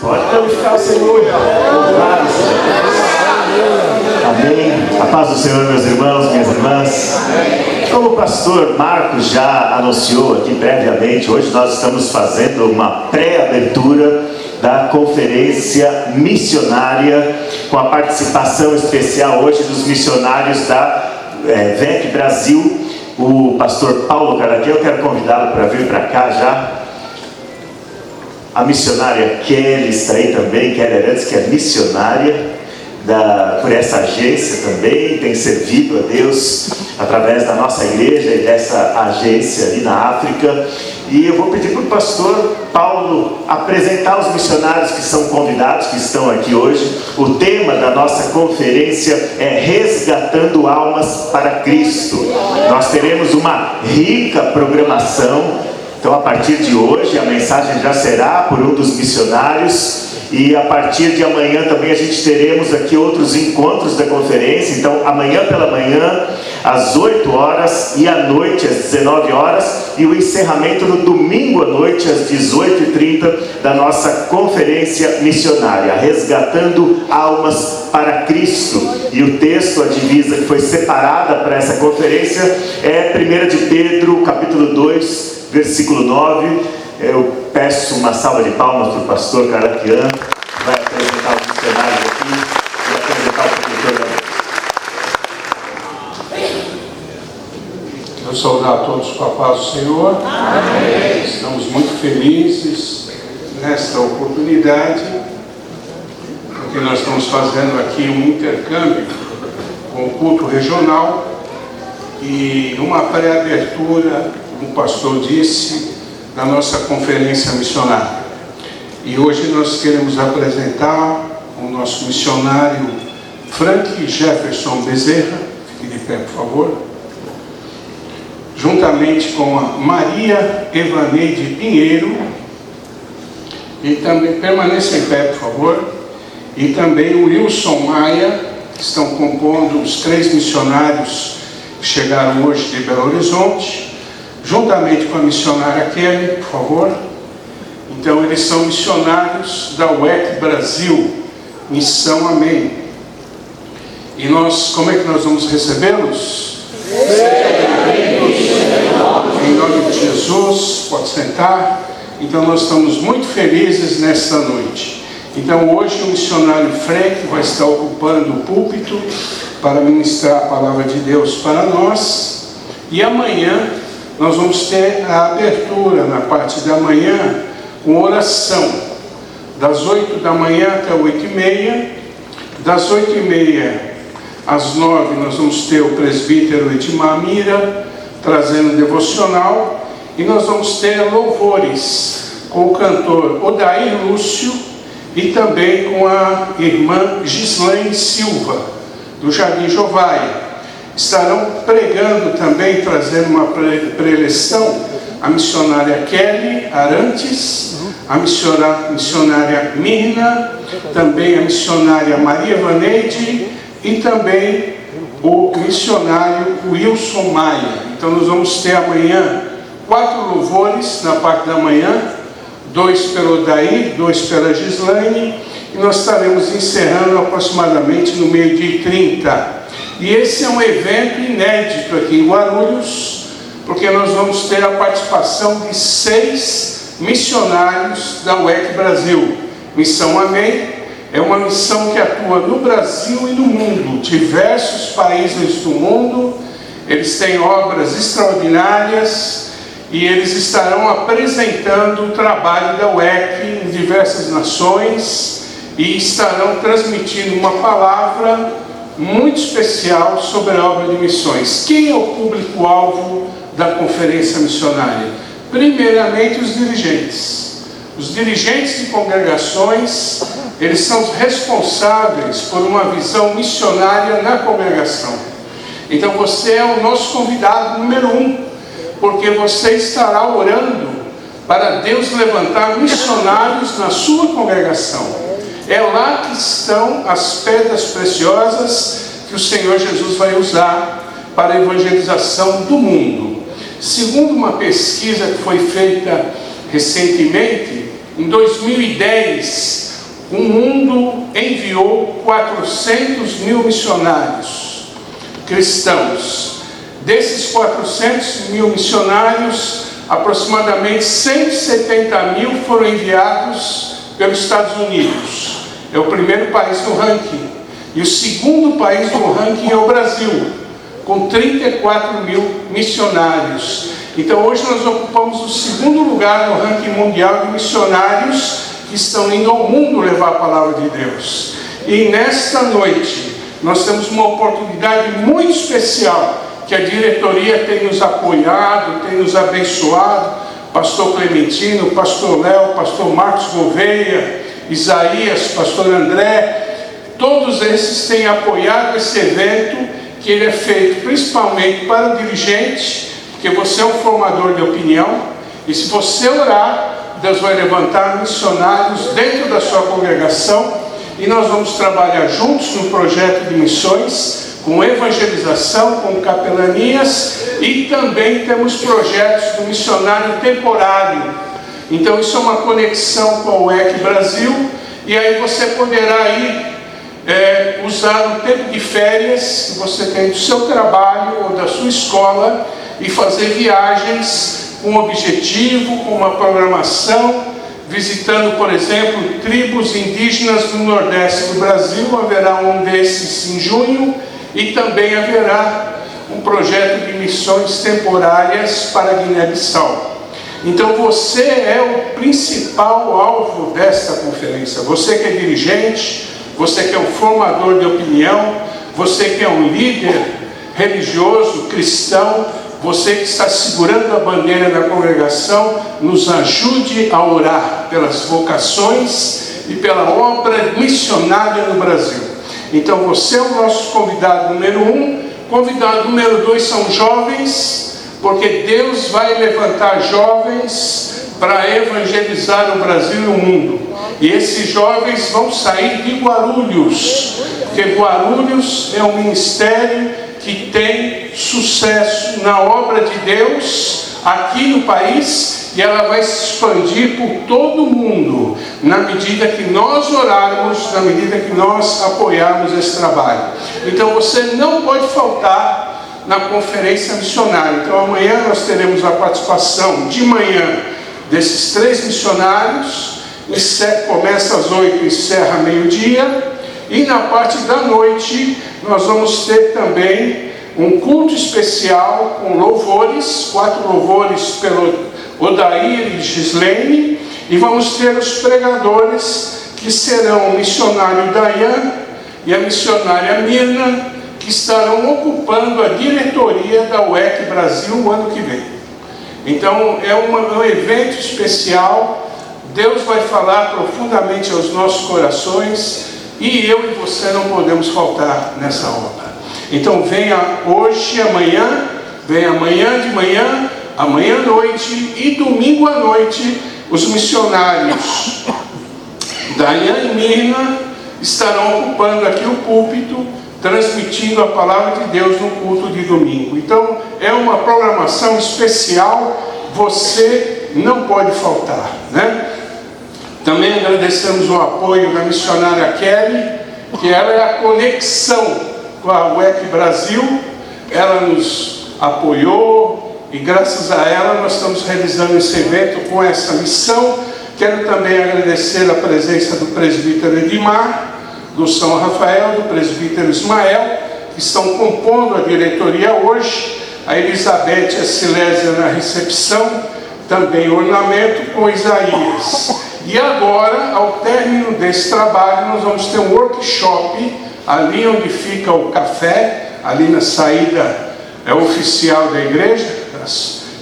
Pode glorificar o Senhor. Amém. A paz do Senhor, meus irmãos, minhas irmãs. Como o pastor Marcos já anunciou aqui previamente, hoje nós estamos fazendo uma pré-abertura da conferência missionária, com a participação especial hoje dos missionários da VEC Brasil, o pastor Paulo Caraquê. Eu quero convidá-lo para vir para cá já. A missionária Kelly está aí também, Kelly Arantes, que é missionária por essa agência também, tem servido a Deus através da nossa igreja e dessa agência ali na África. E eu vou pedir para o pastor Paulo apresentar os missionários que são convidados, que estão aqui hoje. O tema da nossa conferência é Resgatando Almas para Cristo. Nós teremos uma rica programação. Então, a partir de hoje, a mensagem já será por um dos missionários. E a partir de amanhã também a gente teremos aqui outros encontros da conferência. Então, amanhã pela manhã, às 8 horas, e à noite, às 19 horas, e o encerramento no domingo à noite, às 18h30, da nossa conferência missionária, Resgatando Almas para Cristo. E o texto, a divisa que foi separada para essa conferência é 1 de Pedro, capítulo 2, versículo 9. Eu peço uma salva de palmas para o pastor Caraquian, que vai apresentar os missionários aqui e apresentar o produtor também. Eu saudar a todos com a paz do Senhor. Amém. Estamos muito felizes nesta oportunidade, porque nós estamos fazendo aqui um intercâmbio com o culto regional e uma pré-abertura, como o pastor disse, da nossa conferência missionária. E hoje nós queremos apresentar o nosso missionário Frank Jefferson Bezerra, fique de pé por favor, juntamente com a Maria Evaneide Pinheiro, e também permaneça em pé por favor, e também o Wilson Maia, que estão compondo os 3 missionários que chegaram hoje de Belo Horizonte, juntamente com a missionária Kelly, por favor. Então, eles são missionários da VEC Brasil, Missão Amém. E nós, como é que nós vamos recebê-los? Em nome de Jesus, pode sentar. Então, nós estamos muito felizes nesta noite. Então, hoje o missionário Frank vai estar ocupando o púlpito para ministrar a palavra de Deus para nós. E amanhã nós vamos ter a abertura na parte da manhã com oração, das 8 da manhã até 8h30, das 8h30 às 9 nós vamos ter o presbítero Edmar Mira trazendo devocional, e nós vamos ter louvores com o cantor Odair Lúcio e também com a irmã Gislaine Silva, do Jardim Jovaia. Estarão pregando também, trazendo uma preleção, a missionária Kelly Arantes, a missionária Mirna, também a missionária Maria Evaneide e também o missionário Wilson Maia. Então nós vamos ter amanhã 4 louvores na parte da manhã, 2 pelo Odair, 2 pela Gislaine, e nós estaremos encerrando aproximadamente no 12h30. E esse é um evento inédito aqui em Guarulhos, porque nós vamos ter a participação de 6 missionários da VEC Brasil. Missão Amém é uma missão que atua no Brasil e no mundo, diversos países do mundo. Eles têm obras extraordinárias e eles estarão apresentando o trabalho da VEC em diversas nações e estarão transmitindo uma palavra muito especial sobre a obra de missões. Quem é o público-alvo da conferência missionária? Primeiramente, os dirigentes. Os dirigentes de congregações, eles são os responsáveis por uma visão missionária na congregação. Então, você é o nosso convidado número 1, porque você estará orando para Deus levantar missionários na sua congregação. É lá que estão as pedras preciosas que o Senhor Jesus vai usar para a evangelização do mundo. Segundo uma pesquisa que foi feita recentemente, em 2010, o mundo enviou 400 mil missionários cristãos. Desses 400 mil missionários, aproximadamente 170 mil foram enviados pelos Estados Unidos. É o primeiro país no ranking. E o segundo país no ranking é o Brasil, com 34 mil missionários. Então hoje nós ocupamos o segundo lugar no ranking mundial de missionários que estão indo ao mundo levar a palavra de Deus. E nesta noite nós temos uma oportunidade muito especial, que a diretoria tem nos apoiado, tem nos abençoado. Pastor Clementino, Pastor Léo, Pastor Marcos Gouveia, Isaías, Pastor André, todos esses têm apoiado esse evento, que ele é feito principalmente para o dirigente, porque você é um formador de opinião, e se você orar, Deus vai levantar missionários dentro da sua congregação, e nós vamos trabalhar juntos no projeto de missões, com evangelização, com capelanias, e também temos projetos do missionário temporário. Então isso é uma conexão com o WEC Brasil, e aí você poderá ir usar o tempo de férias que você tem do seu trabalho ou da sua escola e fazer viagens com objetivo, com uma programação, visitando, por exemplo, tribos indígenas do Nordeste do Brasil. Haverá um desses em junho, e também haverá um projeto de missões temporárias para Guiné-Bissau. Então você é o principal alvo desta conferência. Você que é dirigente, você que é um formador de opinião, você que é um líder religioso, cristão, você que está segurando a bandeira da congregação, nos ajude a orar pelas vocações e pela obra missionária no Brasil. Então você é o nosso convidado número 1. Convidado número 2 são jovens, porque Deus vai levantar jovens para evangelizar o Brasil e o mundo. E esses jovens vão sair de Guarulhos, porque Guarulhos é um ministério que tem sucesso na obra de Deus aqui no país, e ela vai se expandir por todo o mundo, na medida que nós orarmos, na medida que nós apoiarmos esse trabalho. Então você não pode faltar na conferência missionária. Então amanhã nós teremos a participação de manhã desses 3 missionários, começa às 8 e encerra meio-dia, e na parte da noite nós vamos ter também um culto especial com louvores, 4 louvores pelo Odair e Gislene, e vamos ter os pregadores, que serão o missionário Dayan e a missionária Mirna, que estarão ocupando a diretoria da WEC Brasil o ano que vem. Então é um evento especial. Deus vai falar profundamente aos nossos corações, e eu e você não podemos faltar nessa obra. Então venha hoje, amanhã, venha amanhã de manhã, amanhã à noite e domingo à noite. Os missionários Dayan e Mirna estarão ocupando aqui o púlpito, transmitindo a palavra de Deus no culto de domingo. Então é uma programação especial, você não pode faltar, né? Também agradecemos o apoio da missionária Kelly, que ela é a conexão com a WEC Brasil. Ela nos apoiou, e graças a ela nós estamos realizando esse evento com essa missão. Quero também agradecer a presença do presbítero Edmar, do São Rafael, do presbítero Ismael, que estão compondo a diretoria hoje. A Elizabeth e a Silésia na recepção, também ornamento com Isaías. E agora, ao término desse trabalho, nós vamos ter um workshop ali onde fica o café, ali na saída oficial da igreja,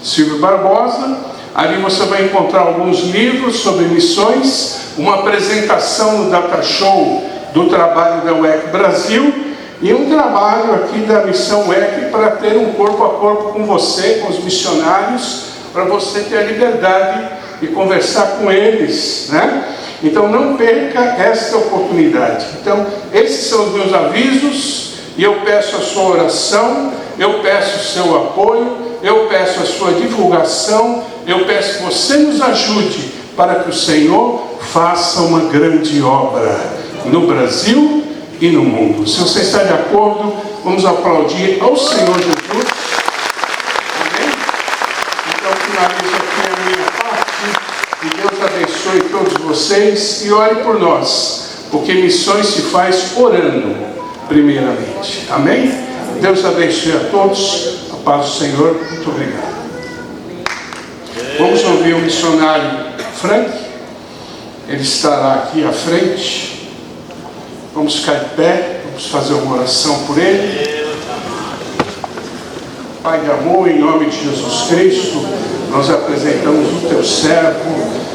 Silvio Barbosa. Ali você vai encontrar alguns livros sobre missões, uma apresentação no Data Show do trabalho da WEC Brasil, e um trabalho aqui da missão WEC para ter um corpo a corpo com você, com os missionários, para você ter a liberdade de conversar com eles, né? Então não perca esta oportunidade. Então esses são os meus avisos, e eu peço a sua oração, eu peço o seu apoio, eu peço a sua divulgação, eu peço que você nos ajude para que o Senhor faça uma grande obra no Brasil e no mundo. Se você está de acordo, vamos aplaudir ao Senhor Jesus. Amém? Então finalizo aqui a minha parte, e Deus abençoe todos vocês, e ore por nós, porque missões se faz orando primeiramente. Amém? Deus abençoe a todos, a paz do Senhor. Muito obrigado. Vamos ouvir o missionário Frank. Ele estará aqui à frente. Vamos ficar de pé, vamos fazer uma oração por ele. Pai de amor, em nome de Jesus Cristo, nós apresentamos o teu servo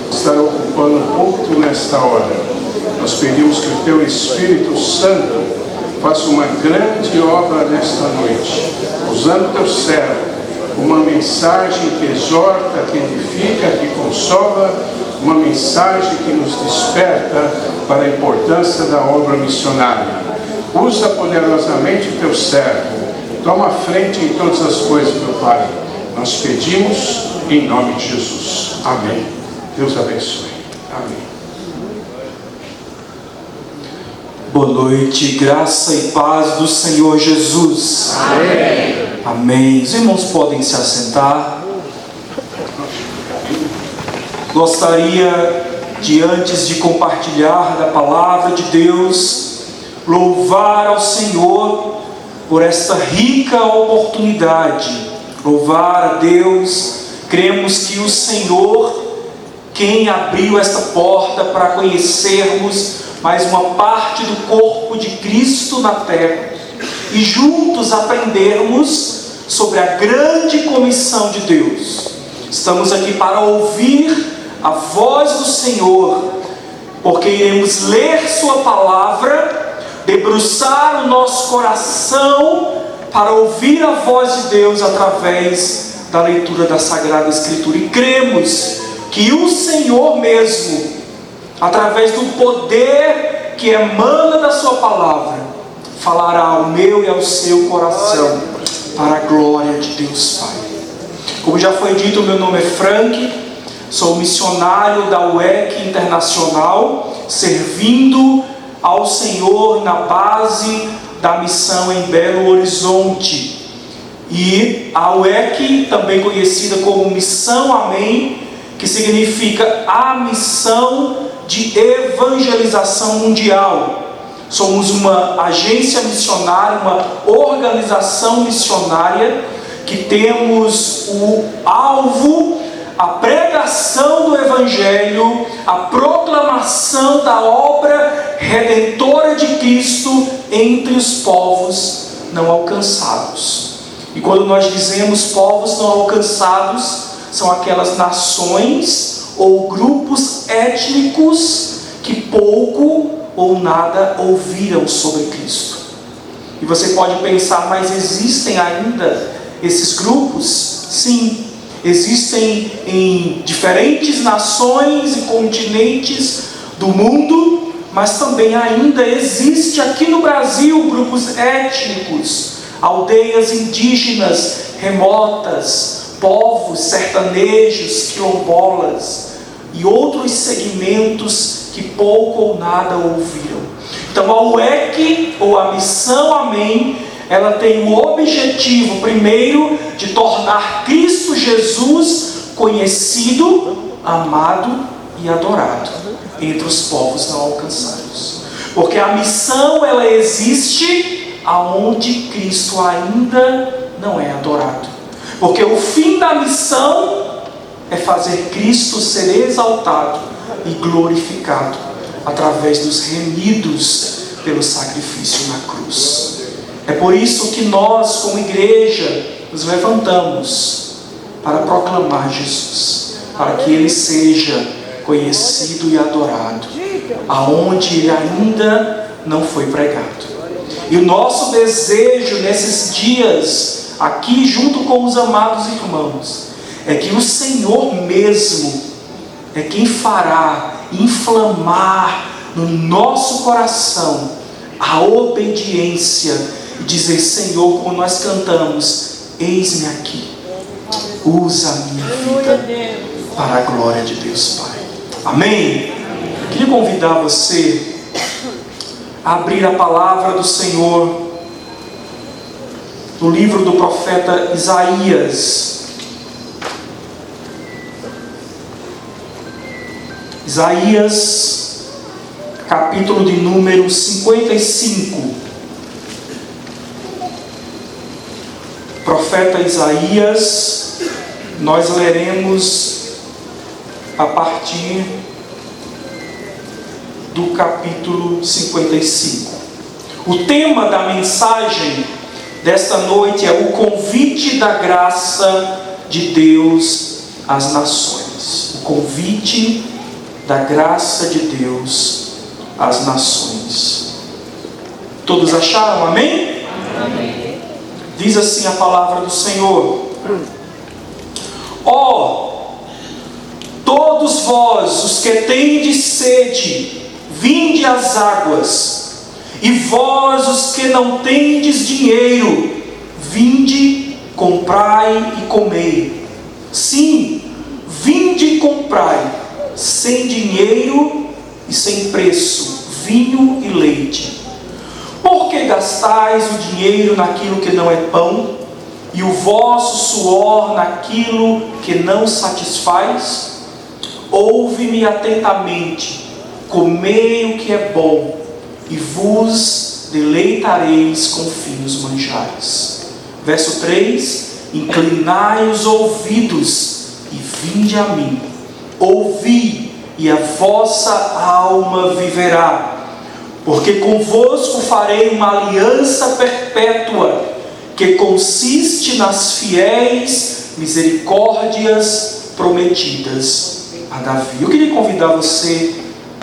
que estará ocupando o púlpito nesta hora. Nós pedimos que o teu Espírito Santo faça uma grande obra nesta noite, usando o teu servo, uma mensagem que exorta, que edifica, que consola, uma mensagem que nos desperta para a importância da obra missionária. Usa poderosamente o teu servo, toma frente em todas as coisas, meu Pai. Nós pedimos em nome de Jesus. Amém. Deus abençoe. Amém. Boa noite, graça e paz do Senhor Jesus. Amém. Amém. Os irmãos podem se assentar. Gostaria de, antes de compartilhar da palavra de Deus, louvar ao Senhor por esta rica oportunidade. Louvar a Deus. Cremos que o Senhor, quem abriu esta porta para conhecermos mais uma parte do corpo de Cristo na terra e juntos aprendermos sobre a grande comissão de Deus. Estamos aqui para ouvir a voz do Senhor, porque iremos ler sua palavra, debruçar o nosso coração para ouvir a voz de Deus através da leitura da Sagrada Escritura. E cremos que o Senhor mesmo, através do poder que emana da sua palavra, falará ao meu e ao seu coração, para a glória de Deus Pai. Como já foi dito, meu nome é Frank, sou missionário da UEC Internacional, servindo ao Senhor na base da missão em Belo Horizonte. E a UEC, também conhecida como Missão Amém, que significa a missão de evangelização mundial. Somos uma agência missionária, uma organização missionária que temos o alvo, a pregação do Evangelho, a proclamação da obra redentora de Cristo entre os povos não alcançados. E quando nós dizemos povos não alcançados, são aquelas nações ou grupos étnicos que pouco ou nada ouviram sobre Cristo. E você pode pensar, mas existem ainda esses grupos? Sim, existem em diferentes nações e continentes do mundo, mas também ainda existe aqui no Brasil grupos étnicos, aldeias indígenas remotas, povos sertanejos, quilombolas e outros segmentos que pouco ou nada ouviram. Então a UEC, ou a Missão Amém, ela tem o objetivo, primeiro, de tornar Cristo Jesus conhecido, amado e adorado entre os povos não alcançados. Porque a missão, ela existe aonde Cristo ainda não é adorado. Porque o fim da missão é fazer Cristo ser exaltado e glorificado através dos remidos pelo sacrifício na cruz. É por isso que nós, como igreja, nos levantamos para proclamar Jesus, para que Ele seja conhecido e adorado, aonde Ele ainda não foi pregado. E o nosso desejo nesses dias, aqui junto com os amados irmãos, é que o Senhor mesmo é quem fará inflamar no nosso coração a obediência e dizer: Senhor, como nós cantamos, eis-me aqui, usa a minha vida para a glória de Deus Pai. Amém? Queria convidar você a abrir a palavra do Senhor no livro do profeta Isaías. Isaías, capítulo de número 55. Profeta Isaías, nós leremos a partir do capítulo 55. O tema da mensagem desta noite é o convite da graça de Deus às nações. O convite da graça de Deus às nações. Todos acharam? Amém? Amém. Diz assim a palavra do Senhor: ó, todos vós, os que tendes sede, vinde às águas, e vós, os que não tendes dinheiro, vinde, comprai e comei. Sim, vinde e comprai, sem dinheiro e sem preço, vinho e leite. Por que gastais o dinheiro naquilo que não é pão, e o vosso suor naquilo que não satisfaz? Ouve-me atentamente, comei o que é bom, e vos deleitareis com finos manjares. Verso 3: inclinai os ouvidos e vinde a mim. Ouvi, e a vossa alma viverá. Porque convosco farei uma aliança perpétua, que consiste nas fiéis misericórdias prometidas a Davi. Eu queria convidar você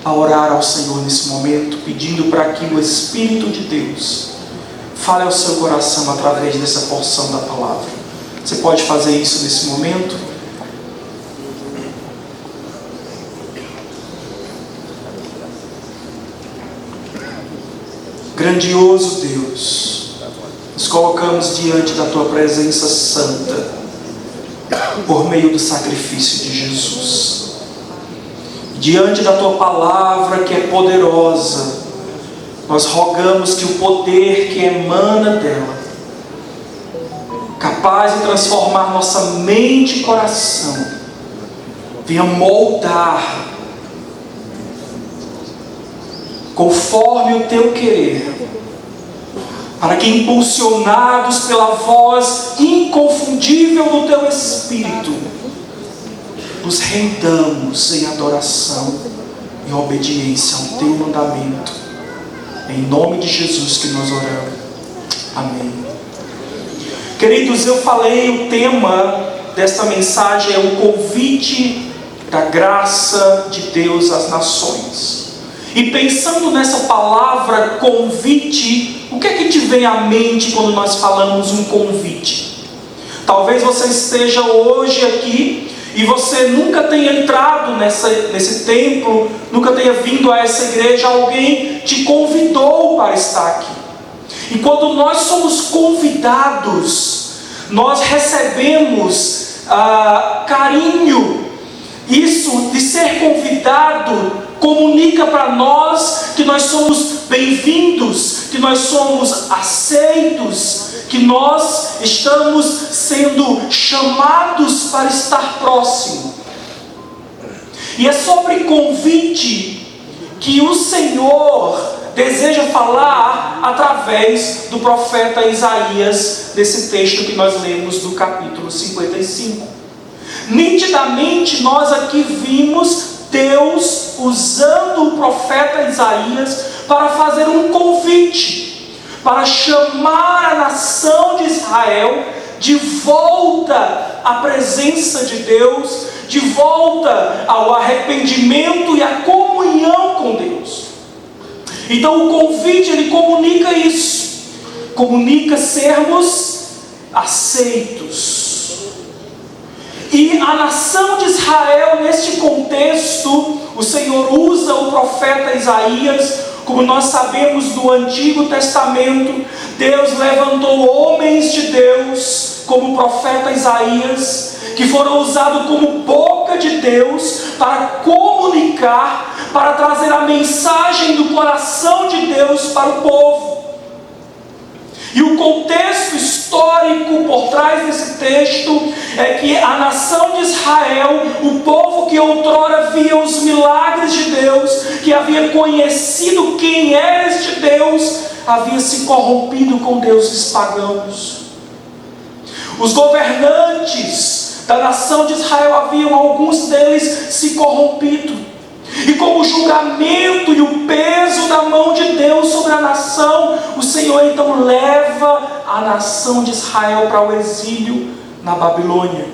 a orar ao Senhor nesse momento, pedindo para que o Espírito de Deus fale ao seu coração através dessa porção da palavra. Você pode fazer isso nesse momento? Grandioso Deus, nos colocamos diante da Tua presença santa, por meio do sacrifício de Jesus. Diante da Tua palavra que é poderosa, nós rogamos que o poder que emana dela, capaz de transformar nossa mente e coração, venha moldar conforme o Teu querer, para que, impulsionados pela voz inconfundível do Teu Espírito, nos rendamos em adoração e obediência ao Teu mandamento. Em nome de Jesus que nós oramos. Amém. Queridos, eu falei, o tema desta mensagem é o convite da graça de Deus às nações. E pensando nessa palavra convite, o que é que te vem à mente quando nós falamos um convite? Talvez você esteja hoje aqui e você nunca tenha entrado nesse templo, nunca tenha vindo a essa igreja, alguém te convidou para estar aqui. E quando nós somos convidados, nós recebemos carinho. Isso de ser convidado comunica para nós que nós somos bem-vindos, que nós somos aceitos, que nós estamos sendo chamados para estar próximo. E é sobre convite que o Senhor deseja falar através do profeta Isaías, desse texto que nós lemos do capítulo 55. Nitidamente nós aqui vimos Deus usando o profeta Isaías para fazer um convite, para chamar a nação de Israel de volta à presença de Deus, de volta ao arrependimento e à comunhão com Deus. Então o convite, ele comunica isso, comunica sermos aceitos. E a nação de Israel, neste contexto, o Senhor usa o profeta Isaías. Como nós sabemos do Antigo Testamento, Deus levantou homens de Deus, como o profeta Isaías, que foram usados como boca de Deus para comunicar, para trazer a mensagem do coração de Deus para o povo. E o contexto histórico por trás desse texto é que a nação de Israel, o povo que outrora via os milagres de Deus, que havia conhecido quem era este Deus, havia se corrompido com deuses pagãos. Os governantes da nação de Israel haviam, alguns deles, se corrompido. E como o julgamento e o peso da mão de Deus sobre a nação, o Senhor então leva a nação de Israel para o exílio na Babilônia.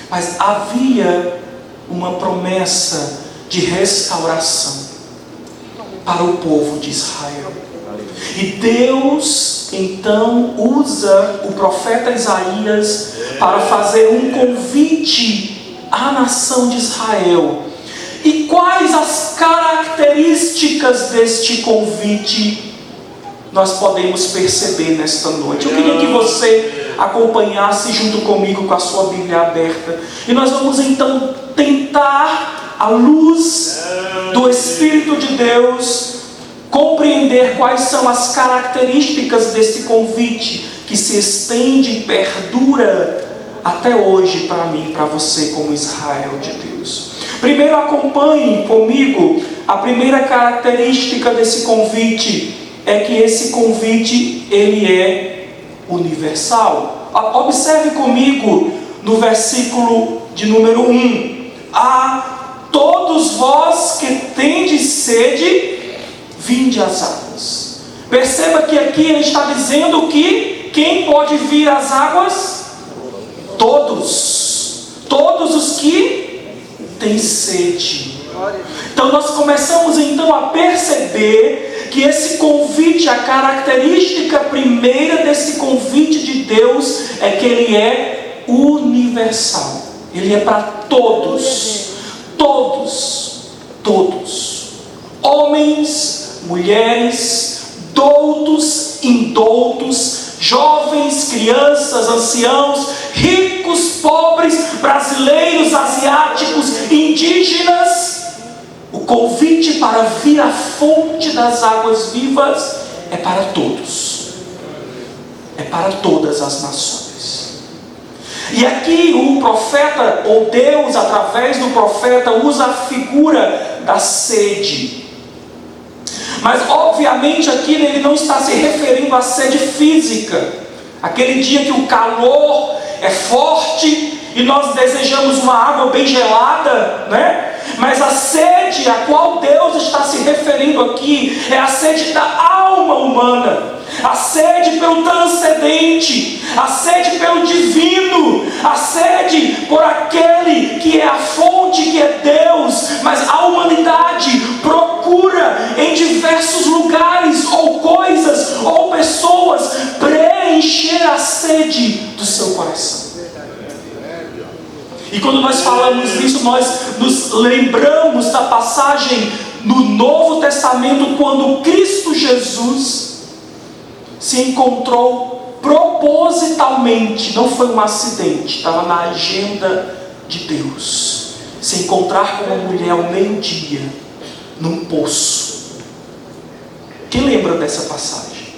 Mas havia uma promessa de restauração para o povo de Israel. E Deus então usa o profeta Isaías para fazer um convite à nação de Israel. E quais as características deste convite nós podemos perceber nesta noite? Eu queria que você acompanhasse junto comigo com a sua Bíblia aberta. E nós vamos então tentar, à luz do Espírito de Deus, compreender quais são as características desse convite que se estende e perdura até hoje para mim e para você como Israel de Deus. Primeiro, acompanhe comigo a primeira característica desse convite, é que esse convite ele é universal. Observe comigo no versículo de número 1. A todos vós que tendes sede, vinde às águas. Perceba que aqui ele está dizendo que quem pode vir às águas? Todos os que têm sede. Então nós começamos então a perceber que esse convite, a característica primeira desse convite de Deus é que ele é universal. Ele é para todos. Homens, mulheres, doutos, indoutos, jovens, crianças, anciãos, ricos, pobres, brasileiros, asiáticos, indígenas. O convite para vir à fonte das águas vivas é para todos. É para todas as nações. E aqui o profeta, ou Deus através do profeta, usa a figura da sede. Mas obviamente aqui ele não está se referindo à sede física, aquele dia que o calor é forte e nós desejamos uma água bem gelada, né? Mas a sede a qual Deus está se referindo aqui é a sede da alma humana, a sede pelo transcendente, a sede pelo divino, a sede por aquele que é a fonte, que é Deus. Mas a humanidade procura em diversos lugares, ou coisas, ou pessoas, preencher a sede do seu coração. E quando nós falamos isso, nós nos lembramos da passagem no Novo Testamento, quando Cristo Jesus se encontrou propositalmente, não foi um acidente, estava na agenda de Deus, se encontrar com uma mulher ao meio-dia, num poço. Quem lembra dessa passagem?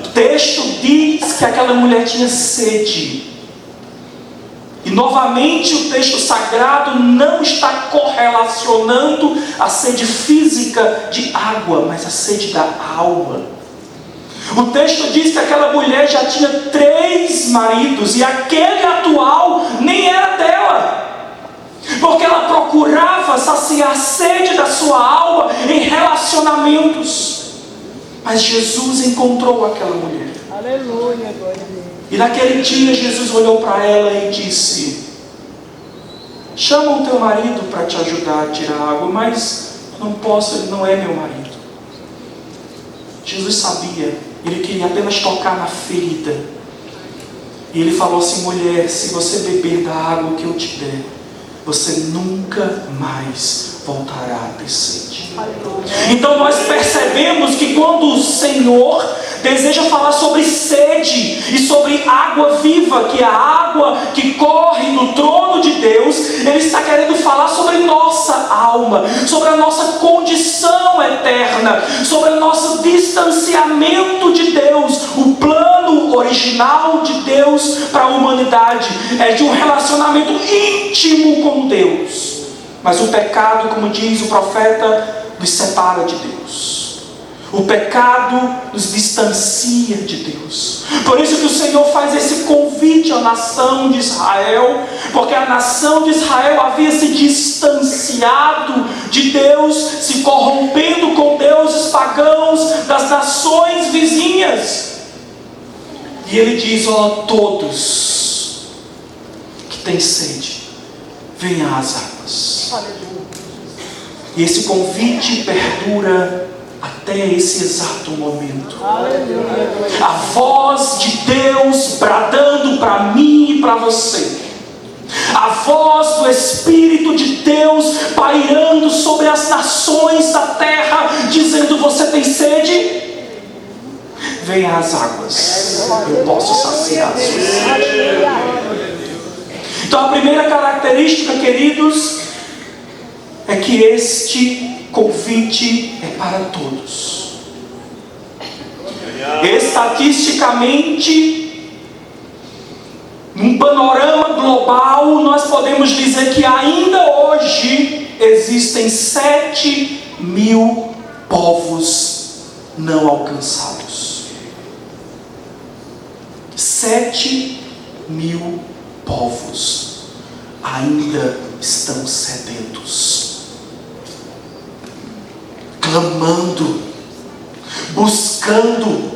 O texto diz que aquela mulher tinha sede. E novamente o texto sagrado não está correlacionando a sede física de água, mas a sede da alma. O texto diz que aquela mulher já tinha 3 maridos, e aquele atual nem era dela, porque ela procurava saciar a sede da sua alma em relacionamentos. Mas Jesus encontrou aquela mulher. Aleluia, glória a Deus. E naquele dia Jesus olhou para ela e disse: chama o teu marido para te ajudar a tirar a água. Mas eu não posso, ele não é meu marido. Jesus sabia, ele queria apenas tocar na ferida. E ele falou assim: mulher, se você beber da água que eu te der, você nunca mais voltará a ter sede. Então nós percebemos que quando o Senhor deseja falar sobre sede e sobre água viva, que é a água que corre do trono de Deus. Ele está querendo falar sobre nossa alma, sobre a nossa condição eterna, sobre o nosso distanciamento de Deus. O plano original de Deus para a humanidade é de um relacionamento íntimo com Deus. Mas o pecado, como diz o profeta, nos separa de Deus. O pecado nos distancia de Deus. Por isso que o Senhor faz esse convite à nação de Israel, porque a nação de Israel havia se distanciado de Deus, se corrompendo com deuses pagãos das nações vizinhas. E ele diz: ó, todos que têm sede, venham às águas. E esse convite perdura até esse exato momento. A voz de Deus bradando para mim e para você. A voz do Espírito de Deus pairando sobre as nações da terra, dizendo: você tem sede? Venha às águas, eu posso saciar a sua sede. Então a primeira característica, queridos, é que este convite é para todos. Estatisticamente, num panorama global, nós podemos dizer que ainda hoje existem 7.000 povos não alcançados. 7.000 povos ainda estão sedentos, clamando, buscando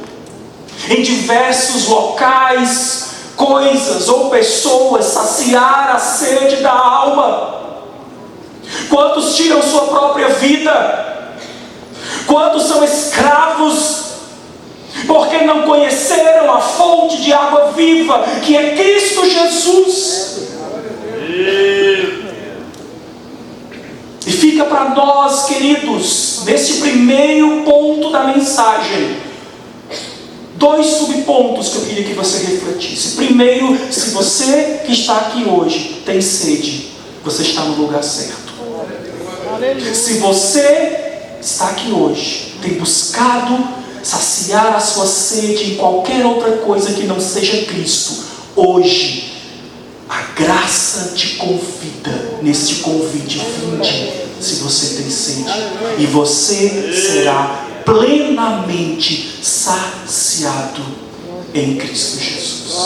em diversos locais, coisas ou pessoas saciar a sede da alma. Quantos tiram sua própria vida? Quantos são escravos porque não conheceram a fonte de água viva, que é Cristo Jesus? E fica para nós, queridos, nesse primeiro ponto da mensagem, 2 subpontos que eu queria que você refletisse. Primeiro, se você que está aqui hoje tem sede, você está no lugar certo. Se você está aqui hoje, tem buscado saciar a sua sede em qualquer outra coisa que não seja Cristo, hoje a graça te convida neste convite: vinde, se você tem sede, e você será plenamente saciado em Cristo Jesus.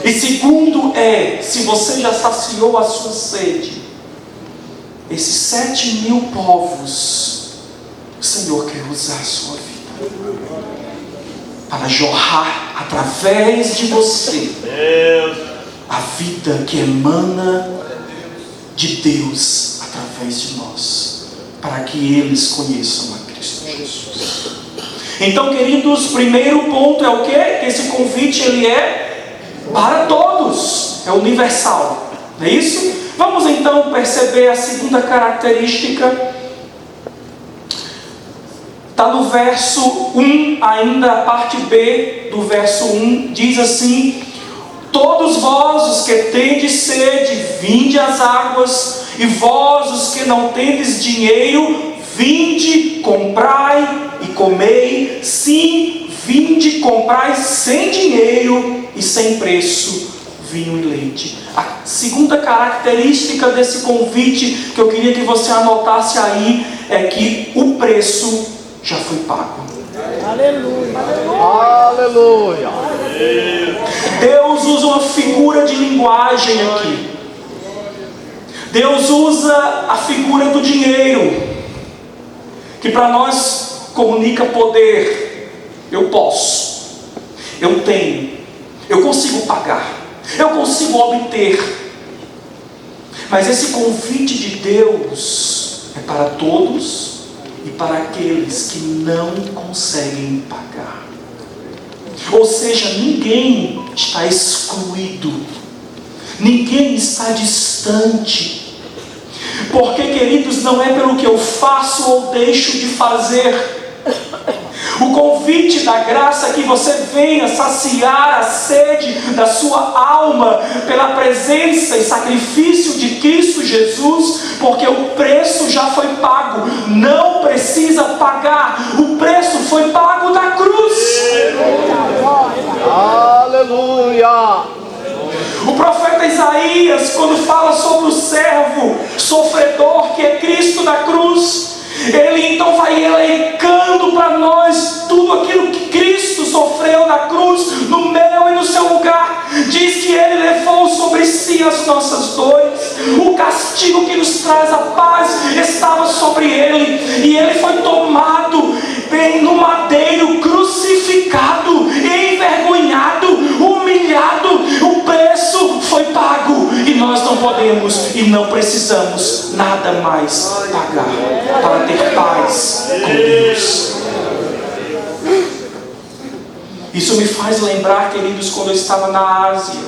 E segundo se você já saciou a sua sede, esses 7.000 povos, o Senhor quer usar a sua vida para jorrar através de você a vida que emana de Deus através de nós, para que eles conheçam a Cristo Jesus. Então, queridos, primeiro ponto é o quê? Que esse convite ele é para todos, é universal, não é isso? Vamos então perceber a segunda característica. Está no verso 1, ainda a parte B do verso 1, diz assim: todos vós os que tendes sede, vinde às águas, e vós os que não tendes dinheiro, vinde, comprai e comei. Sim, vinde, comprai sem dinheiro e sem preço, vinho e leite. A segunda característica desse convite que eu queria que você anotasse aí é que o preço já foi pago. Aleluia. Aleluia. Deus usa uma figura de linguagem aqui. Deus usa a figura do dinheiro, que para nós comunica poder. Eu posso, eu tenho, eu consigo pagar, eu consigo obter. Mas esse convite de Deus é para todos e para aqueles que não conseguem pagar. Ou seja, ninguém está excluído, ninguém está distante. Porque, queridos, não é pelo que eu faço ou deixo de fazer, O convite da graça é que você venha saciar a sede da sua alma pela presença e sacrifício de Cristo Jesus, porque o preço já foi pago, não precisa pagar, o preço foi pago na cruz. Aleluia. O profeta Isaías, quando fala sobre o servo sofredor que é Cristo na cruz, ele então vai elencando para nós tudo aquilo que Cristo sofreu na cruz, no meu e no seu lugar. Diz que ele levou sobre si as nossas dores, o castigo que nos traz a paz estava sobre ele, e ele foi tomado no madeiro, crucificado, envergonhado, humilhado. O preço foi pago, e nós não podemos e não precisamos nada mais pagar para ter paz com Deus. Isso me faz lembrar, queridos, quando eu estava na Ásia.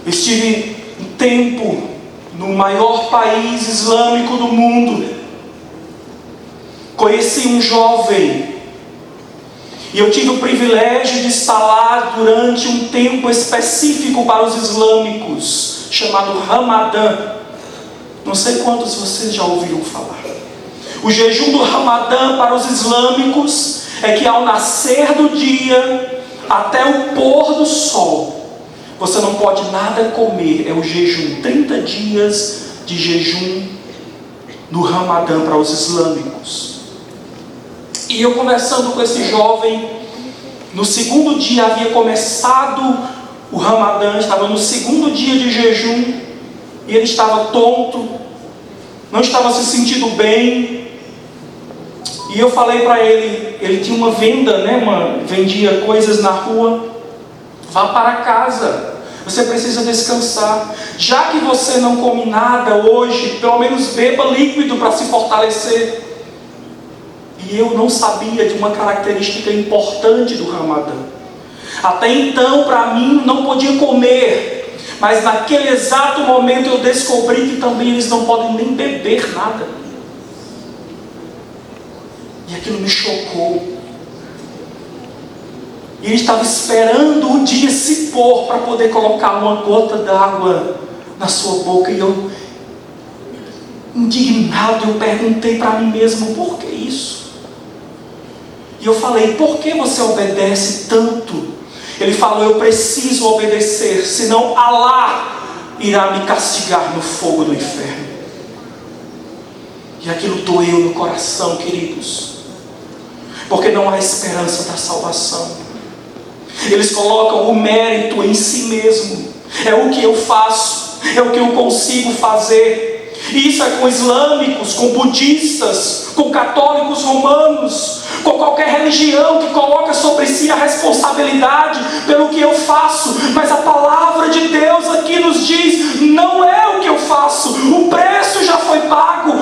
Eu estive um tempo no maior país islâmico do mundo. Conheci um jovem, e eu tive o privilégio de estar lá durante um tempo específico para os islâmicos, chamado Ramadã. Não sei quantos de vocês já ouviram falar. O jejum do Ramadã para os islâmicos é que ao nascer do dia até o pôr do sol, você não pode nada comer. É o jejum, 30 dias de jejum no Ramadã para os islâmicos. E eu conversando com esse jovem, no segundo dia havia começado o Ramadã, estava no segundo dia de jejum, e ele estava tonto, não estava se sentindo bem. E eu falei para ele, ele tinha uma venda, vendia coisas na rua. Vá para casa, você precisa descansar. Já que você não come nada hoje, pelo menos beba líquido para se fortalecer. E eu não sabia de uma característica importante do Ramadã. Até então, para mim, não podia comer. Mas naquele exato momento eu descobri que também eles não podem nem beber nada. E aquilo me chocou. E ele estava esperando o dia se pôr para poder colocar uma gota d'água na sua boca. E eu, indignado, eu perguntei para mim mesmo, por que isso? E eu falei, por que você obedece tanto? Ele falou, eu preciso obedecer, senão Allah irá me castigar no fogo do inferno. E aquilo doeu no coração, queridos, porque não há esperança da salvação. Eles colocam o mérito em si mesmo. É o que eu faço, é o que eu consigo fazer. E isso é com islâmicos, com budistas, com católicos romanos, com qualquer religião que coloca sobre si a responsabilidade pelo que eu faço. Mas a palavra de Deus aqui nos diz, não é o que eu faço, o preço já foi pago,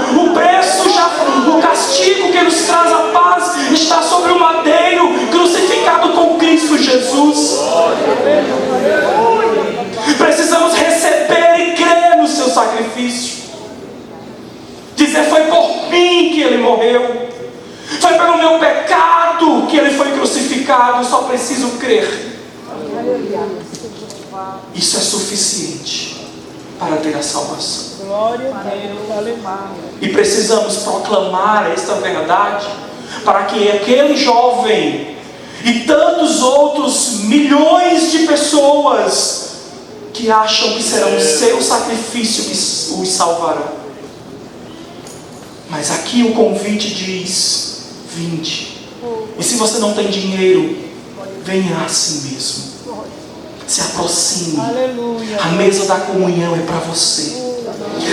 o castigo que nos traz a paz está sobre o madeiro, crucificado com Cristo Jesus. Precisamos receber e crer no seu sacrifício. Dizer, foi por mim que ele morreu, foi pelo meu pecado que ele foi crucificado. Eu só preciso crer. Isso é suficiente para ter a salvação. Glória a Deus, aleluia. E precisamos proclamar esta verdade para que aquele jovem e tantos outros milhões de pessoas que acham que será o seu sacrifício que os salvará. Mas aqui o convite diz, vinde. E se você não tem dinheiro, venha a si mesmo. Se aproxime. Aleluia. A mesa da comunhão é para você.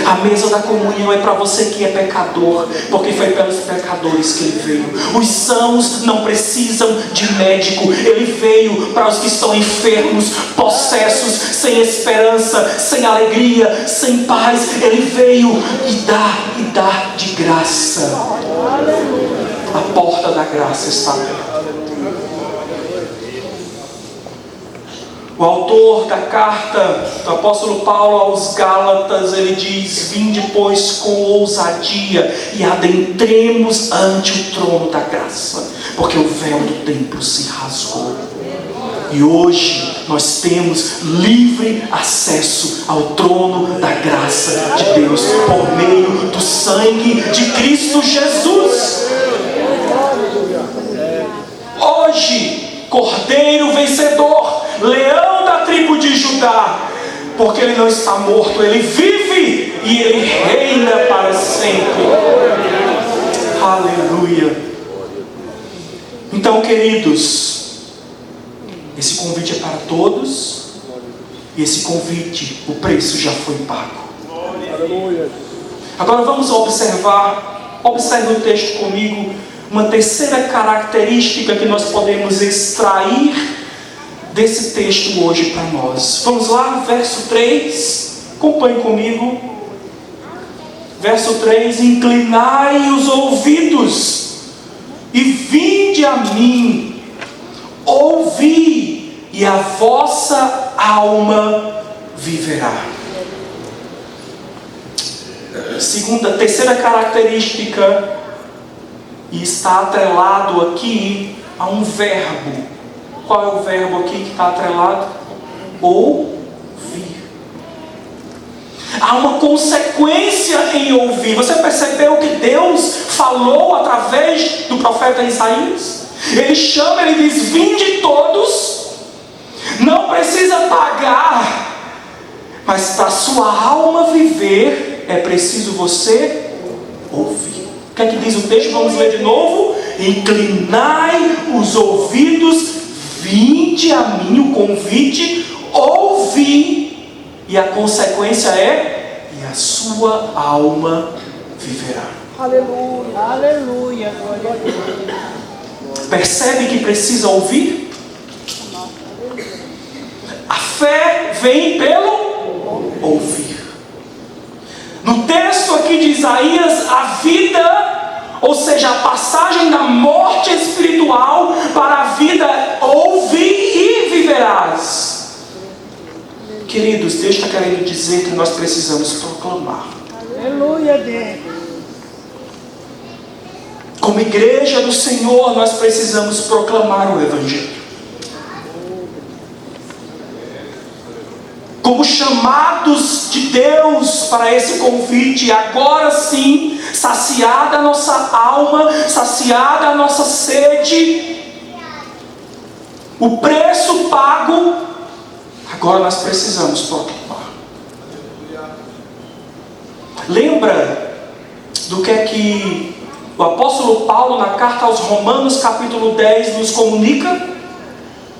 A mesa da comunhão é para você que é pecador, porque foi pelos pecadores que ele veio. Os sãos não precisam de médico. Ele veio para os que estão enfermos, possessos, sem esperança, sem alegria, sem paz. Ele veio e dá de graça. A porta da graça está aberta. O autor da carta do apóstolo Paulo aos Gálatas, ele diz: vinde, pois, com ousadia e adentremos ante o trono da graça, porque o véu do templo se rasgou. E hoje nós temos livre acesso ao trono da graça de Deus, por meio do sangue de Cristo Jesus. Hoje, Cordeiro vencedor, Leão da tribo de Judá, porque ele não está morto, ele vive e ele reina para sempre. Aleluia. Então, queridos, esse convite é para todos, e esse convite, o preço já foi pago. Agora vamos observar, observe o texto comigo, uma terceira característica que nós podemos extrair desse texto hoje para nós. Vamos lá, verso 3, acompanhe comigo. Verso 3: inclinai os ouvidos e vinde a mim, ouvi, e a vossa alma viverá. Terceira característica, e está atrelado aqui a um verbo. Qual é o verbo aqui que está atrelado? Ouvir. Há uma consequência em ouvir. Você percebeu que Deus falou através do profeta Isaías? Ele chama, ele diz: vinde todos. Não precisa pagar, mas para a sua alma viver é preciso você ouvir. O que é que diz o texto? Vamos ler de novo. Inclinai os ouvidos, vinde a mim, o convite, ouvi, e a consequência é: e a sua alma viverá. Aleluia, aleluia, glória a Deus. Percebe que precisa ouvir? A fé vem pelo ouvir. No texto aqui de Isaías, a vida, ou seja, a passagem da morte espiritual para a vida, ouve e viverás. Queridos, Deus está querendo dizer que nós precisamos proclamar. Aleluia, Deus. Como igreja do Senhor, nós precisamos proclamar o Evangelho. Como chamados de Deus para esse convite, agora sim, saciada a nossa alma, saciada a nossa sede, o preço pago, agora nós precisamos proclamar. Lembra do que é que o apóstolo Paulo, na carta aos Romanos, capítulo 10, nos comunica?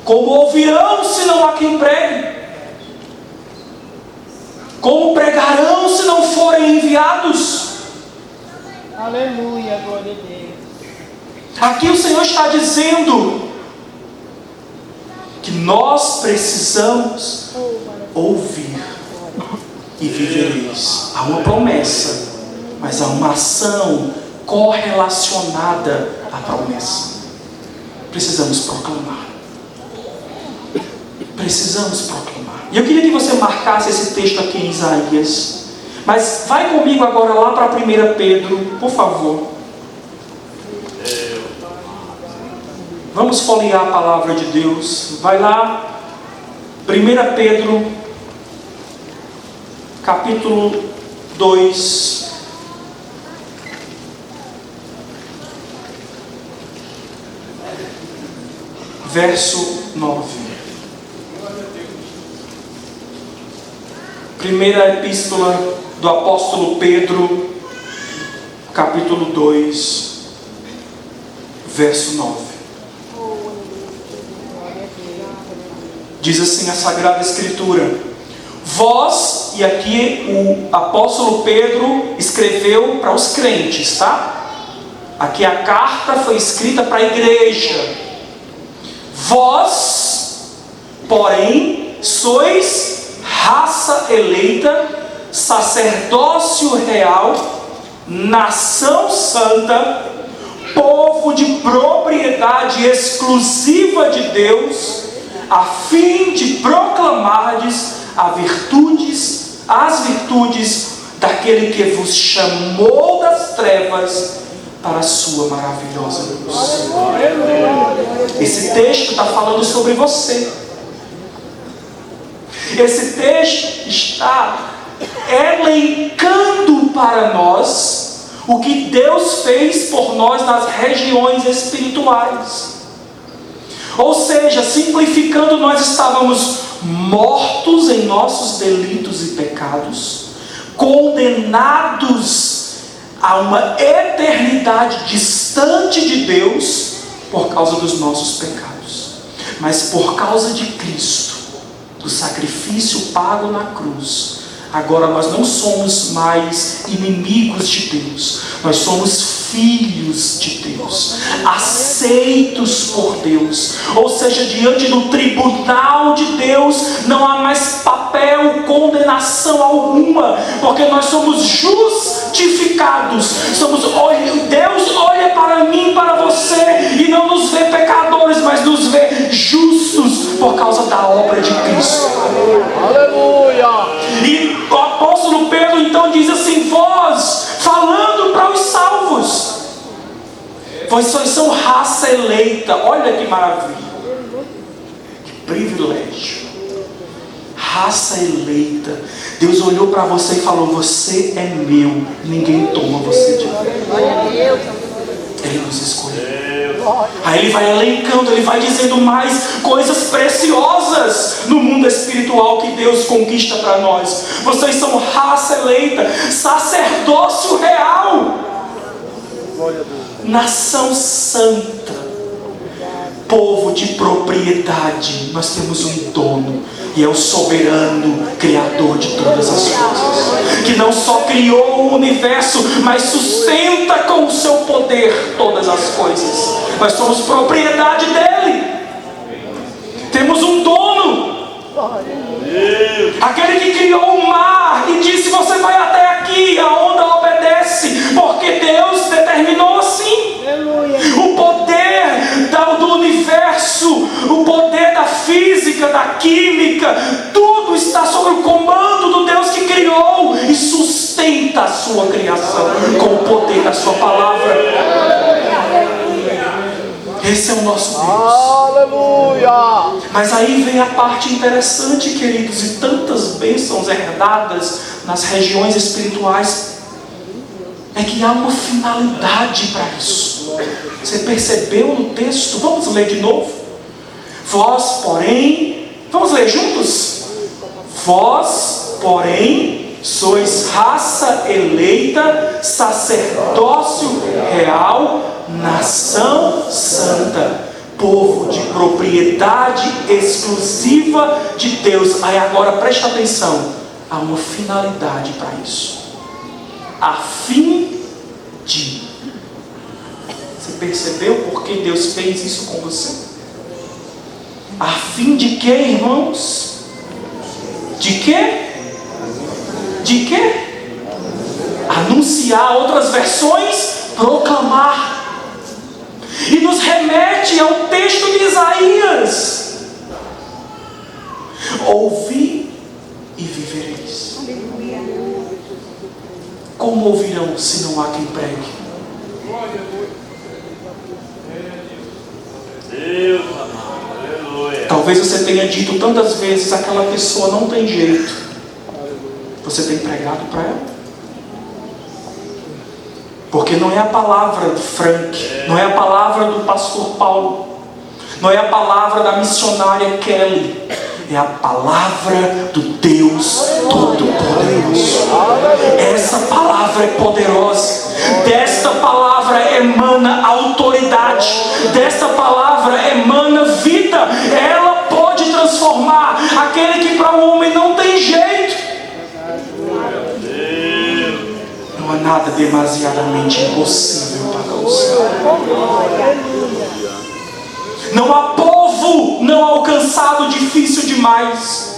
Como ouvirão se não há quem pregue? Como pregarão se não forem enviados? Aleluia, glória a Deus. Aqui o Senhor está dizendo que nós precisamos ouvir e vivereis. Há uma promessa, mas há uma ação correlacionada à promessa. Precisamos proclamar. Precisamos proclamar. E eu queria que você marcasse esse texto aqui em Isaías. Mas vai comigo agora lá para 1 Pedro, por favor. Vamos folhear a palavra de Deus. Vai lá, 1 Pedro, capítulo 2. Verso 9. Primeira epístola do apóstolo Pedro, capítulo 2, verso 9. Diz assim a Sagrada Escritura: vós, e aqui o apóstolo Pedro escreveu para os crentes, tá? Aqui a carta foi escrita para a igreja. Vós, porém, sois raça eleita, sacerdócio real, nação santa, povo de propriedade exclusiva de Deus, a fim de proclamardes as virtudes daquele que vos chamou das trevas para a sua maravilhosa luz. Esse texto está falando sobre você. Esse texto está elencando para nós o que Deus fez por nós nas regiões espirituais. Ou seja, simplificando, nós estávamos mortos em nossos delitos e pecados, condenados a uma eternidade distante de Deus por causa dos nossos pecados. Mas por causa de Cristo, do sacrifício pago na cruz, agora nós não somos mais inimigos de Deus, nós somos filhos de Deus, aceitos por Deus. Ou seja, diante do tribunal de Deus não há mais papel, condenação alguma, porque nós somos justificados. Deus olha para mim, para você, e não nos vê pecadores, mas nos vê justos por causa da obra de Cristo. Aleluia! E o apóstolo Pedro então diz assim: vós, falando para os salvos, vocês são raça eleita. Olha que maravilha, que privilégio. Raça eleita. Deus olhou para você e falou: você é meu, ninguém toma você de mim. Ele nos escolheu. Aí ele vai elencando, ele vai dizendo mais coisas preciosas no mundo espiritual que Deus conquista para nós. Vocês são raça eleita, sacerdócio real, nação santa, povo de propriedade. Nós temos um dono, e é o soberano Criador de todas as coisas, que não só criou o universo, mas sustenta com o seu poder todas as coisas. Nós somos propriedade dele. Temos um dono, aquele que criou o mar e disse: você vai até aqui, a onda obedece, porque Deus determinou assim. O poder do universo, o poder da física, da química, tudo está sob o comando do Deus que criou e sustenta a sua criação com o poder da sua palavra. Esse é o nosso Deus. Aleluia! Mas aí vem a parte interessante, queridos, e tantas bênçãos herdadas nas regiões espirituais, é que há uma finalidade para isso. Você percebeu no texto? Vamos ler de novo. Vós, porém, vamos ler juntos? Vós, porém, sois raça eleita, sacerdócio real, nação santa, povo de propriedade exclusiva de Deus. Aí agora presta atenção, há uma finalidade para isso. A fim de... Você percebeu por que Deus fez isso com você? A fim de quê, irmãos? De quê? De quê? Anunciar. Outras versões, proclamar. E nos remete ao texto de Isaías: ouvi e vivereis. Como ouvirão se não há quem pregue? Talvez você tenha dito tantas vezes: aquela pessoa não tem jeito. Você tem pregado para ela? Porque não é a palavra do Frank, não é a palavra do pastor Paulo, não é a palavra da missionária Kelly, é a palavra do Deus Todo-Poderoso. Essa palavra é poderosa. Desta palavra emana autoridade. Desta palavra emana vida. Ela pode transformar aquele que para o homem não tem jeito. Não há nada demasiadamente impossível para o Senhor. Não há povo não alcançado difícil demais.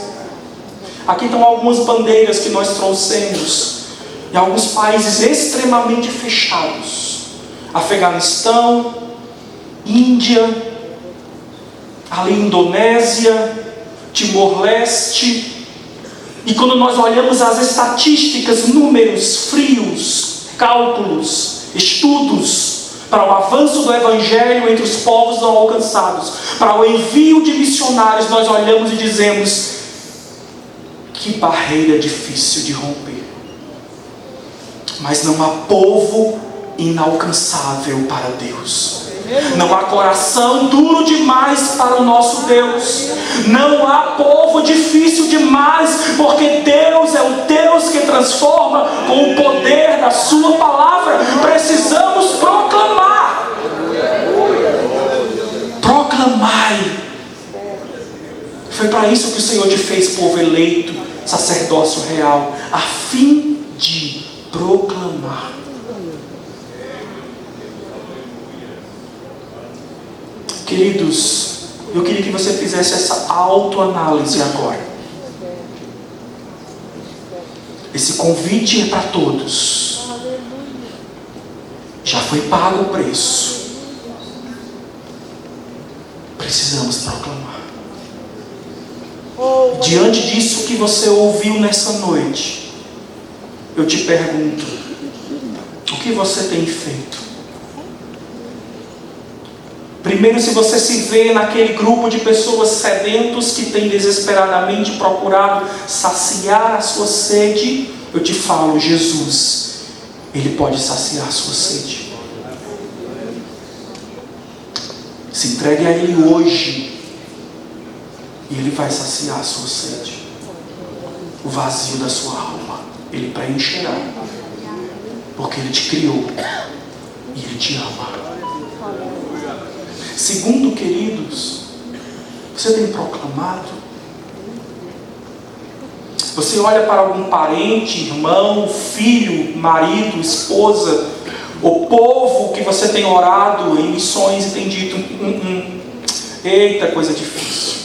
Aqui estão algumas bandeiras que nós trouxemos em alguns países extremamente fechados: Afeganistão, Índia, ali Indonésia, Timor-Leste. E quando nós olhamos as estatísticas, números frios, cálculos, estudos para o avanço do Evangelho entre os povos não alcançados, para o envio de missionários, nós olhamos e dizemos: que barreira difícil de romper. Mas não há povo inalcançável para Deus. Não há coração duro demais para o nosso Deus. Não há povo difícil demais, porque Deus é o Deus que transforma com o poder da sua palavra. Precisamos proclamar. Proclamai. Foi para isso que o Senhor te fez povo eleito, sacerdócio real, a fim de proclamar. Queridos, eu queria que você fizesse essa autoanálise agora. Esse convite é para todos. Já foi pago o preço. Precisamos proclamar. Diante disso que você ouviu nessa noite, eu te pergunto: o que você tem feito? Primeiro, se você se vê naquele grupo de pessoas sedentos que têm desesperadamente procurado saciar a sua sede, eu te falo, Jesus, Ele pode saciar a sua sede. Se entregue a Ele hoje, e Ele vai saciar a sua sede. O vazio da sua alma, Ele preencherá, porque Ele te criou e Ele te ama. Segundo, queridos, você tem proclamado? Você olha para algum parente, irmão, filho, marido, esposa, o povo que você tem orado em missões e tem dito: eita, coisa difícil.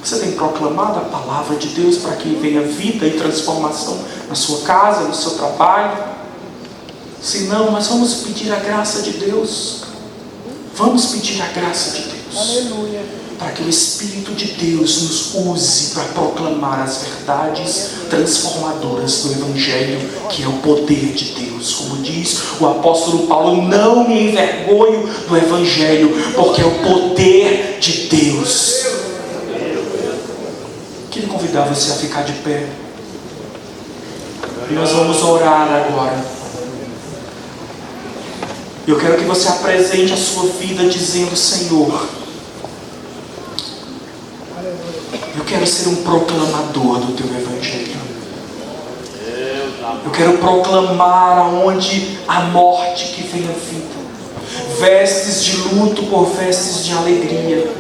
Você tem proclamado a palavra de Deus para que venha vida e transformação na sua casa, no seu trabalho? Se não, nós vamos pedir a graça de Deus. Vamos pedir a graça de Deus. Aleluia. Para que o Espírito de Deus nos use para proclamar as verdades transformadoras do Evangelho, que é o poder de Deus. Como diz o apóstolo Paulo: não me envergonho do Evangelho, porque é o poder de Deus. Queria convidar você a ficar de pé. E nós vamos orar agora. Eu quero que você apresente a sua vida dizendo: Senhor, eu quero ser um proclamador do Teu Evangelho. Eu quero proclamar aonde a morte que vem a vida, vestes de luto por vestes de alegria.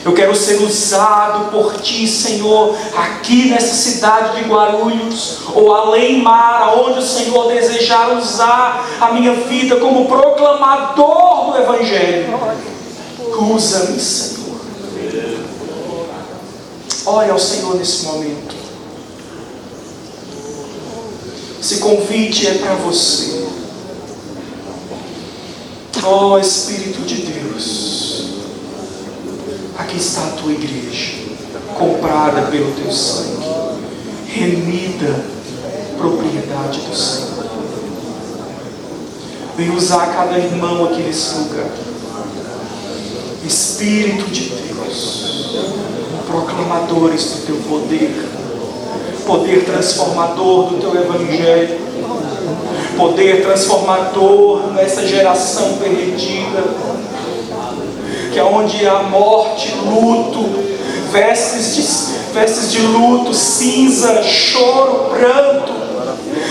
Eu quero ser usado por Ti, Senhor, aqui nessa cidade de Guarulhos, ou além mar, onde o Senhor desejar usar a minha vida como proclamador do Evangelho. Usa-me, Senhor. Ore ao Senhor nesse momento. Esse convite é para você. Oh, Espírito de Deus, aqui está a tua igreja, comprada pelo teu sangue, remida, propriedade do Senhor. Vem usar cada irmão aqui nesse lugar. Espírito de Deus, proclamadores do teu poder, poder transformador do teu Evangelho, poder transformador nessa geração perdida, que é onde há morte, luto, vestes de luto, cinza, choro, pranto.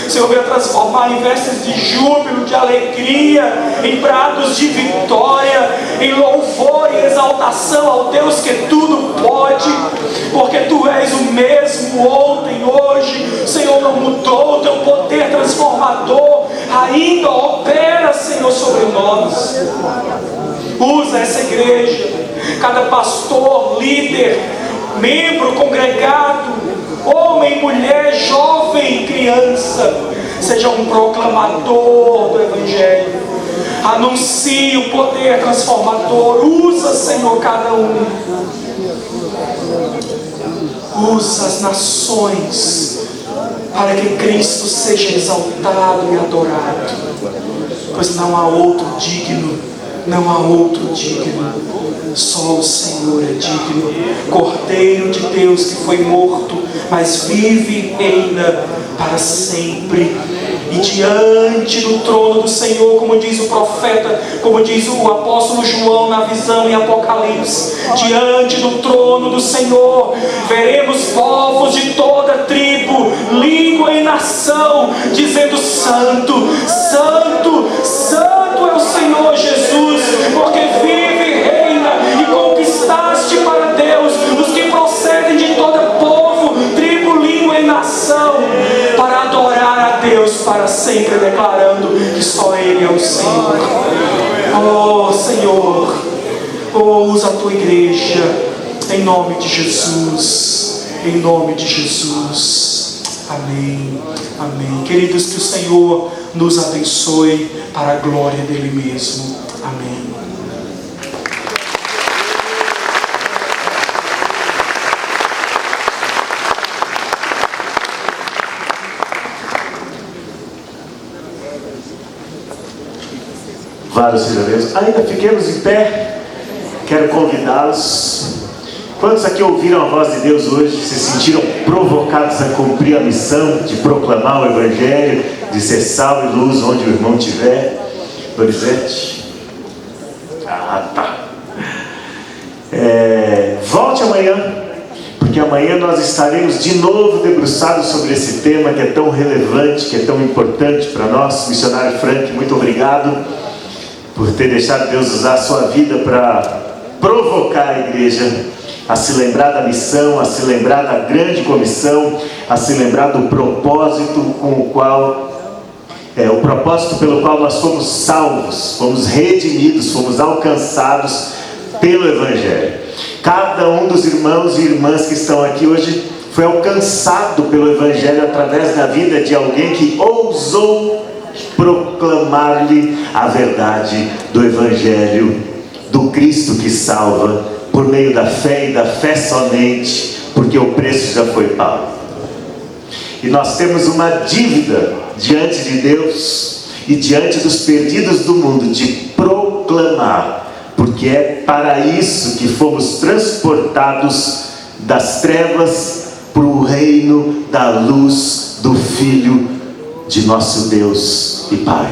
O Senhor veio transformar em vestes de júbilo, de alegria, em pratos de vitória, em louvor e exaltação ao Deus que tudo pode, porque Tu és o mesmo ontem, hoje. O Senhor não mudou, o Teu poder transformador ainda opera, Senhor, sobre nós. Usa essa igreja, cada pastor, líder, membro congregado, homem, mulher, jovem, criança, seja um proclamador do Evangelho. Anuncie o poder transformador. Usa, Senhor, cada um. Usa as nações para que Cristo seja exaltado e adorado, pois não há outro digno, não há outro digno, só o Senhor é digno. Cordeiro de Deus que foi morto, mas vive e reina para sempre. E diante do trono do Senhor, como diz o profeta, como diz o apóstolo João na visão em Apocalipse, diante do trono do Senhor veremos povos de toda tribo, língua e nação dizendo: Santo, Santo, Santo é o Senhor Jesus, porque vive e reina, e conquistaste para Deus os que procedem de todo povo, tribo, língua e nação, para adorar a Deus para sempre, declarando que só Ele é o Senhor. Oh Senhor, usa a tua igreja, em nome de Jesus, em nome de Jesus. Amém, amém. Queridos, que o Senhor nos abençoe para a glória dele mesmo. Amém. Vários cidadãos, ainda fiquemos em pé. Quero convidá-los. Quantos aqui ouviram a voz de Deus hoje, se sentiram provocados a cumprir a missão de proclamar o Evangelho, de ser sal e luz onde o irmão estiver? Donizete? Tá. Volte amanhã, porque amanhã nós estaremos de novo debruçados sobre esse tema que é tão relevante, que é tão importante para nós. Missionário Frank, muito obrigado por ter deixado Deus usar a sua vida para provocar a igreja a se lembrar da missão, a se lembrar da grande comissão, a se lembrar do propósito o propósito pelo qual nós fomos salvos, fomos redimidos, fomos alcançados pelo Evangelho. Cada um dos irmãos e irmãs que estão aqui hoje foi alcançado pelo Evangelho através da vida de alguém que ousou proclamar-lhe a verdade do Evangelho, do Cristo que salva, por meio da fé e da fé somente, porque o preço já foi pago. E nós temos uma dívida diante de Deus e diante dos perdidos do mundo de proclamar, porque é para isso que fomos transportados das trevas para o reino da luz do Filho de nosso Deus e Pai.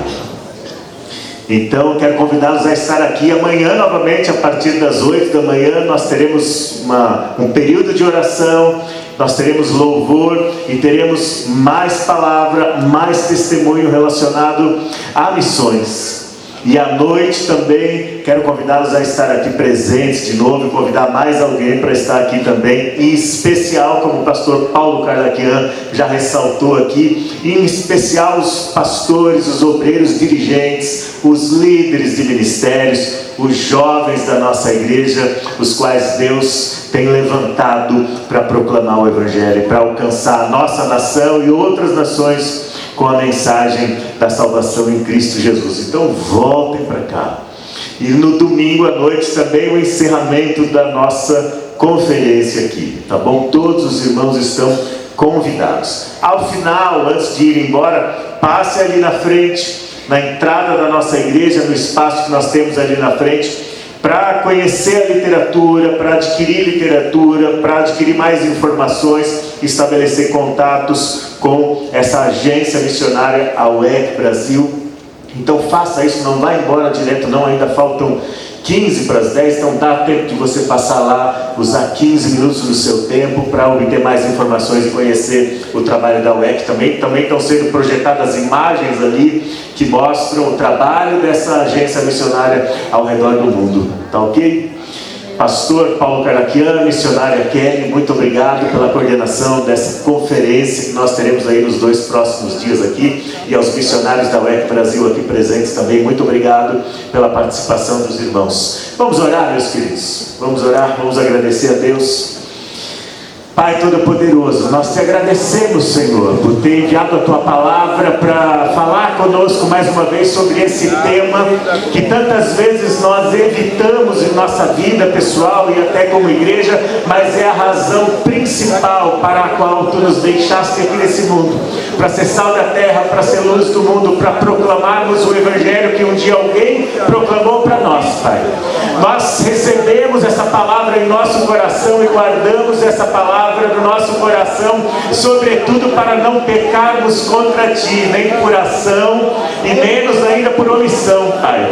Então quero convidá-los a estar aqui amanhã novamente, a partir das 8 da manhã. Nós teremos um período de oração, nós teremos louvor e teremos mais palavra, mais testemunho relacionado a missões. E à noite também quero convidá-los a estar aqui presentes de novo e convidar mais alguém para estar aqui também, em especial, como o pastor Paulo Carlaquian já ressaltou aqui, em especial os pastores, os obreiros dirigentes, os líderes de ministérios, os jovens da nossa igreja, os quais Deus tem levantado para proclamar o Evangelho, para alcançar a nossa nação e outras nações com a mensagem da salvação em Cristo Jesus. Então voltem para cá. E no domingo à noite também o encerramento da nossa conferência aqui, tá bom? Todos os irmãos estão convidados. Ao final, antes de ir embora, passe ali na frente, na entrada da nossa igreja, no espaço que nós temos ali na frente, para conhecer a literatura, para adquirir mais informações, estabelecer contatos com essa agência missionária, a UEC Brasil. Então faça isso, não vá embora direto não, ainda faltam 15 para as 10, então dá tempo de você passar lá, usar 15 minutos do seu tempo para obter mais informações e conhecer o trabalho da UEC. Também estão sendo projetadas imagens ali que mostram o trabalho dessa agência missionária ao redor do mundo, tá ok? Pastor Paulo Carlaquian, missionária Kelly, muito obrigado pela coordenação dessa conferência que nós teremos aí nos 2 próximos dias aqui, e aos missionários da UEC Brasil aqui presentes também, muito obrigado pela participação dos irmãos. Vamos orar, meus queridos, vamos orar, vamos agradecer a Deus. Pai Todo-Poderoso, nós te agradecemos, Senhor, por ter enviado a Tua palavra para falar conosco mais uma vez sobre esse tema que tantas vezes nós evitamos em nossa vida pessoal e até como igreja, mas é a razão principal para a qual Tu nos deixaste aqui nesse mundo, para ser sal da terra, para ser luz do mundo, para proclamarmos o Evangelho que um dia alguém proclamou para nós, Pai. Nós recebemos essa palavra em nosso coração e guardamos essa palavra no nosso coração, sobretudo para não pecarmos contra Ti, nem por ação e menos ainda por omissão, Pai.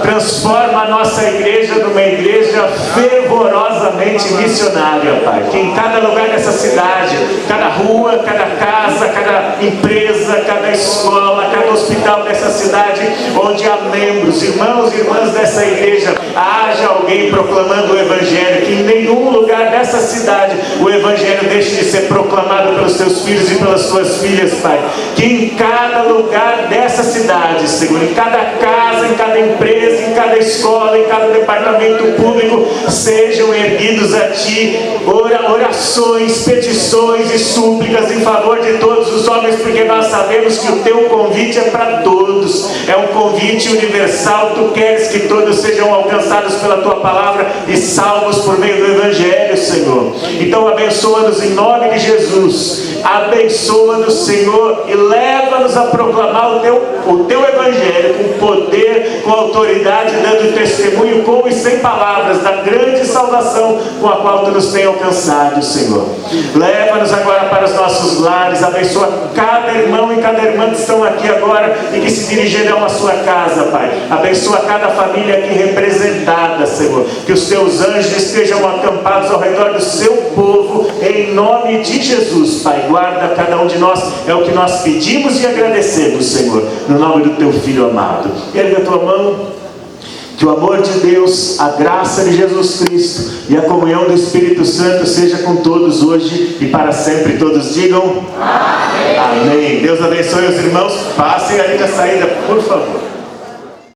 Transforma a nossa igreja numa igreja fervorosamente missionária, Pai. Que em cada lugar dessa cidade, cada rua, cada casa, cada empresa, cada escola, cada hospital dessa cidade, onde há membros, irmãos e irmãs dessa igreja, haja alguém proclamando o Evangelho, que em nenhum lugar dessa cidade o Evangelho deixe de ser proclamado pelos Teus filhos e pelas Tuas filhas, Pai. Que em cada lugar dessa cidade, Senhor, em cada casa, em cada empresa, em cada escola, em cada departamento público, sejam erguidos a Ti orações, petições e súplicas em favor de todos os homens, porque nós sabemos que o Teu convite é para todos, é um convite universal. Tu queres que todos sejam alcançados pela Tua palavra e salvos por meio do Evangelho, Senhor. Então abençoa-nos em nome de Jesus, abençoa-nos, Senhor, e leva-nos a proclamar o Teu Evangelho com poder, com autoridade, dando testemunho com e sem palavras da grande salvação com a qual Tu nos tem alcançado, Senhor. Leva-nos agora para os nossos lares, abençoa cada irmão e cada irmã que estão aqui agora e que se dirigirão à sua casa, Pai. Abençoa cada família aqui representada, Senhor, que os Teus anjos estejam acampados ao redor do Seu povo, em nome de Jesus, Pai. Guarda cada um de nós, é o que nós pedimos e agradecemos, Senhor, no nome do Teu Filho amado. Erga a tua mão. Que o amor de Deus, a graça de Jesus Cristo e a comunhão do Espírito Santo seja com todos hoje e para sempre. Todos digam amém. Amém. Deus abençoe os irmãos. Passem ali na saída, por favor.